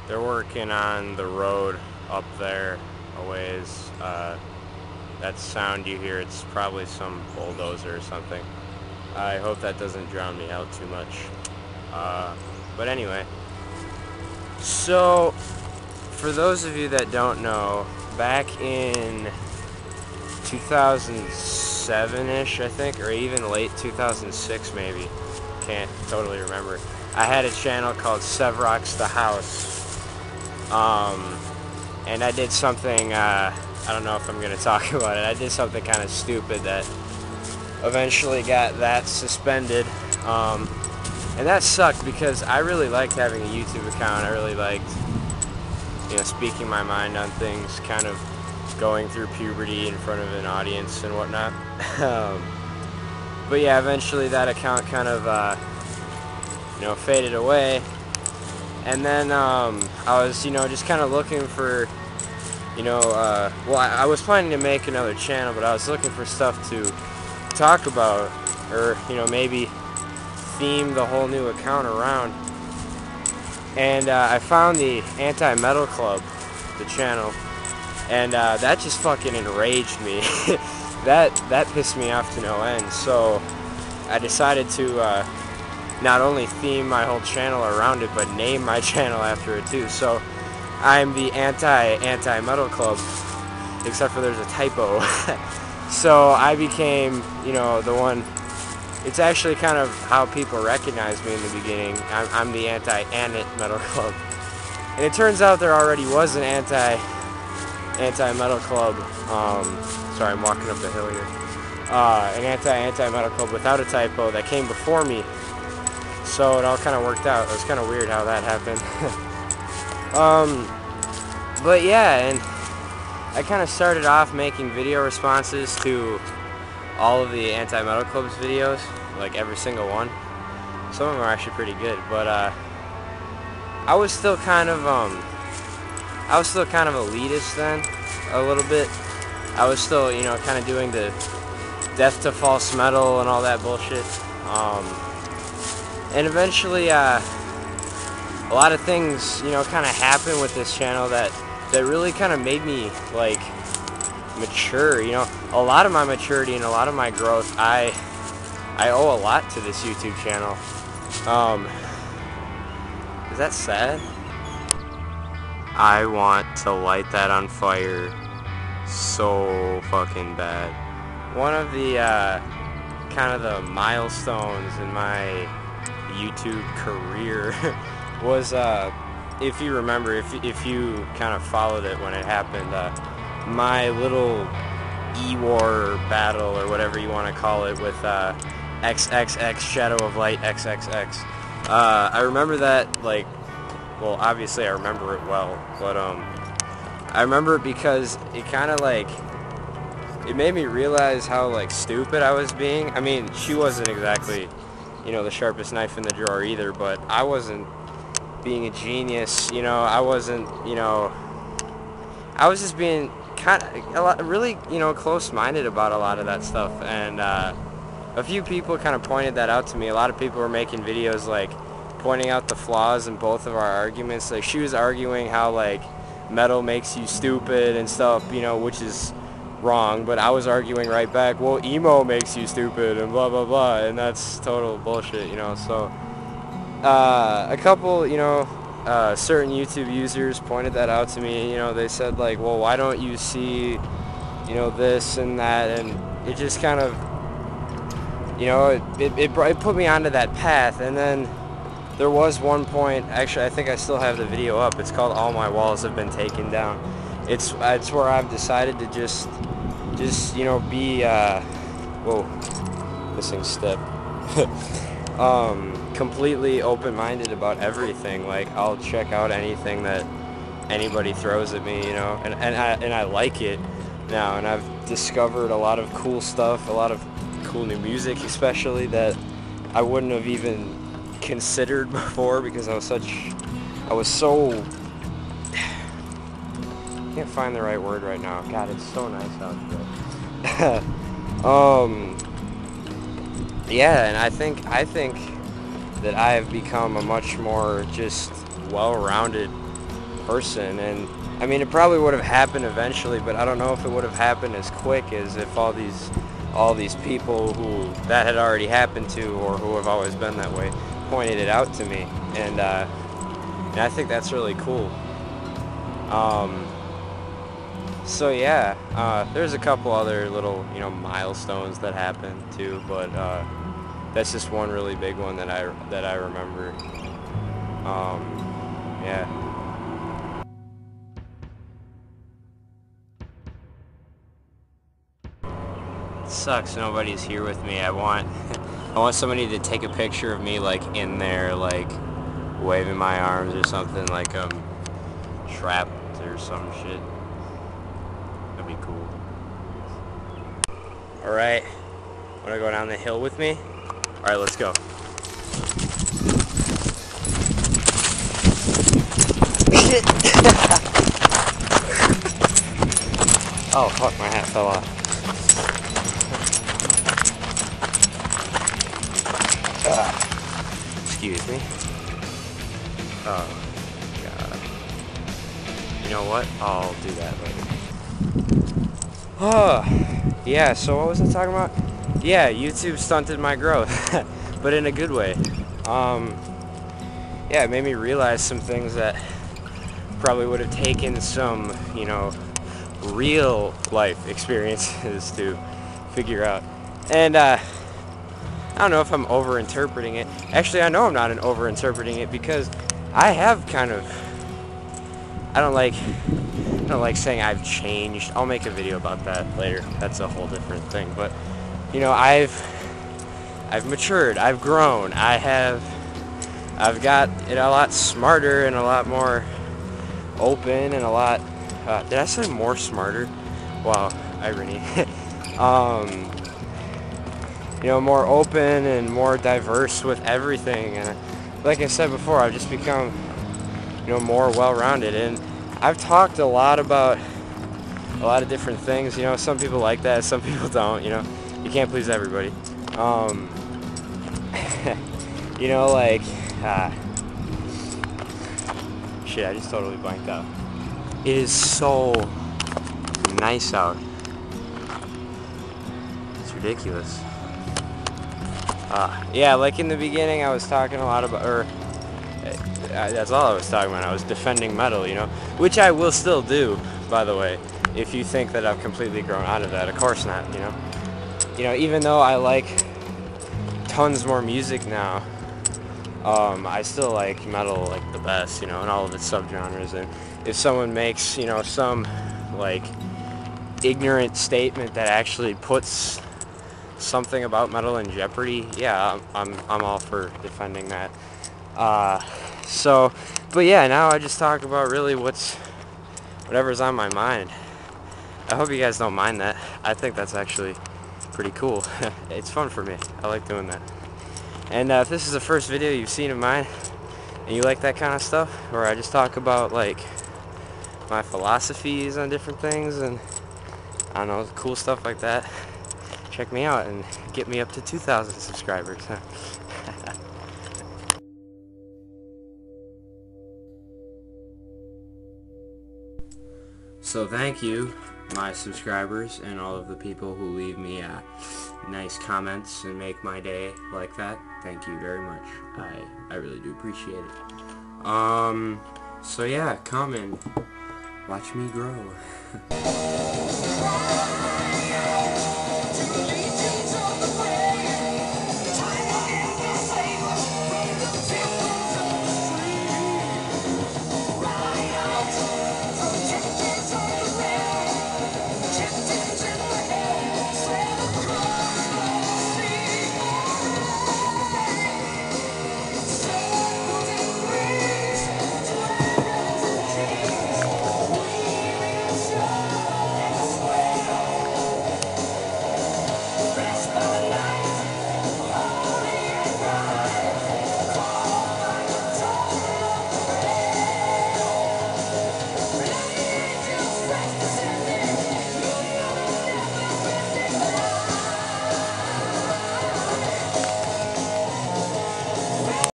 They're working on the road up there a ways. That sound you hear, it's probably some bulldozer or something. I hope that doesn't drown me out too much. But anyway, so for those of you that don't know, back in 2007-ish, I think, or even late 2006 maybe, can't totally remember, I had a channel called Sevrox the House, and I did something, I don't know if I'm going to talk about it, I did something kind of stupid that eventually got that suspended, and that sucked because I really liked having a YouTube account. I really liked, speaking my mind on things, kind of going through puberty in front of an audience and whatnot. But yeah, eventually that account kind of, faded away. And then I was, just kind of looking for, I was planning to make another channel, but I was looking for stuff to talk about, or, maybe theme the whole new account around. And I found the Anti-Metal Club, the channel, and that just fucking enraged me. that pissed me off to no end. So I decided to not only theme my whole channel around it, but name my channel after it too. So I'm the Anti-Metal Club, except for there's a typo. So I became, the one. It's actually kind of how people recognize me in the beginning. I'm the Anti-Metal Club, and it turns out there already was an Anti-Metal Club. Sorry, I'm walking up the hill here. An Anti-Metal Club without a typo that came before me. So it all kind of worked out. It was kind of weird how that happened. But yeah, and I kind of started off making video responses to all of the Anti-Metal Club's videos, like every single one. Some of them are actually pretty good, but I was still kind of elitist then, a little bit. I was still, kind of doing the death to false metal and all that bullshit. And eventually, a lot of things, kind of happened with this channel that really kind of made me, like, mature. A lot of my maturity and a lot of my growth, I owe a lot to this YouTube channel. Is that sad? I want to light that on fire so fucking bad. One of the kind of the milestones in my YouTube career was, if you remember, if you kind of followed it when it happened, my little E-War battle, or whatever you want to call it, with XXX Shadow of Light XXX. I remember that, like, well, obviously I remember it well, but I remember it because it kind of, like, it made me realize how, like, stupid I was being. I mean, she wasn't exactly, the sharpest knife in the drawer either, but I wasn't being a genius, I wasn't, I was just being really, close-minded about a lot of that stuff, and a few people kind of pointed that out to me. A lot of people were making videos, like, pointing out the flaws in both of our arguments. Like, she was arguing how, like, metal makes you stupid and stuff, which is wrong, but I was arguing right back, well, emo makes you stupid and blah blah blah, and that's total bullshit, so a couple, certain YouTube users pointed that out to me. They said, like, well, why don't you see, this and that, and it just kind of, it put me onto that path. And then there was one point, actually, I think I still have the video up. It's called All My Walls Have Been Taken Down. It's where I've decided to just be, whoa, missing step. Completely open-minded about everything. Like, I'll check out anything that anybody throws at me, and I like it now, and I've discovered a lot of cool stuff, a lot of cool new music, especially, that I wouldn't have even considered before, because I was so, can't find the right word right now. God, it's so nice out there. Yeah, and I think that I have become a much more just well-rounded person. And I mean, it probably would have happened eventually, but I don't know if it would have happened as quick as if all these people who that had already happened to, or who have always been that way, pointed it out to me. And I think that's really cool. So yeah, there's a couple other little, milestones that happened too, but that's just one really big one that I remember. Yeah. It sucks nobody's here with me. I want somebody to take a picture of me, like, in there, like waving my arms or something, like trapped or some shit. That'd be cool. Alright, wanna go down the hill with me? Alright, let's go. Oh fuck, my hat fell off. Excuse me. Oh god. You know what? I'll do that later. Oh, yeah, so what was I talking about? Yeah, YouTube stunted my growth, but in a good way. Yeah, it made me realize some things that probably would have taken some, real life experiences to figure out. And I don't know if I'm over-interpreting it. Actually, I know I'm not over-interpreting it, because I have kind of, I don't like saying I've changed. I'll make a video about that later. That's a whole different thing. But I've matured. I've grown. I've got it a lot smarter and a lot more open and a lot. Did I say more smarter? Wow, irony. More open and more diverse with everything. And like I said before, I've just become, more well-rounded. And I've talked a lot about a lot of different things. Some people like that, some people don't. You can't please everybody. Like, shit, I just totally blanked out. It is so nice out. It's ridiculous. Yeah, like in the beginning I was talking a lot about, that's all I was talking about. I was defending metal, which I will still do, by the way, if you think that I've completely grown out of that. Of course not, even though I like tons more music now, I still like metal like the best, and all of its subgenres. And if someone makes, some like ignorant statement that actually puts something about metal in jeopardy, yeah, I'm all for defending that. But yeah, now I just talk about really whatever's on my mind. I hope you guys don't mind that. I think that's actually pretty cool. It's fun for me. I like doing that. And if this is the first video you've seen of mine, and you like that kind of stuff, where I just talk about, like, my philosophies on different things, and, I don't know, cool stuff like that, check me out and get me up to 2,000 subscribers. So thank you, my subscribers, and all of the people who leave me nice comments and make my day like that. Thank you very much. I really do appreciate it. So yeah, come and watch me grow.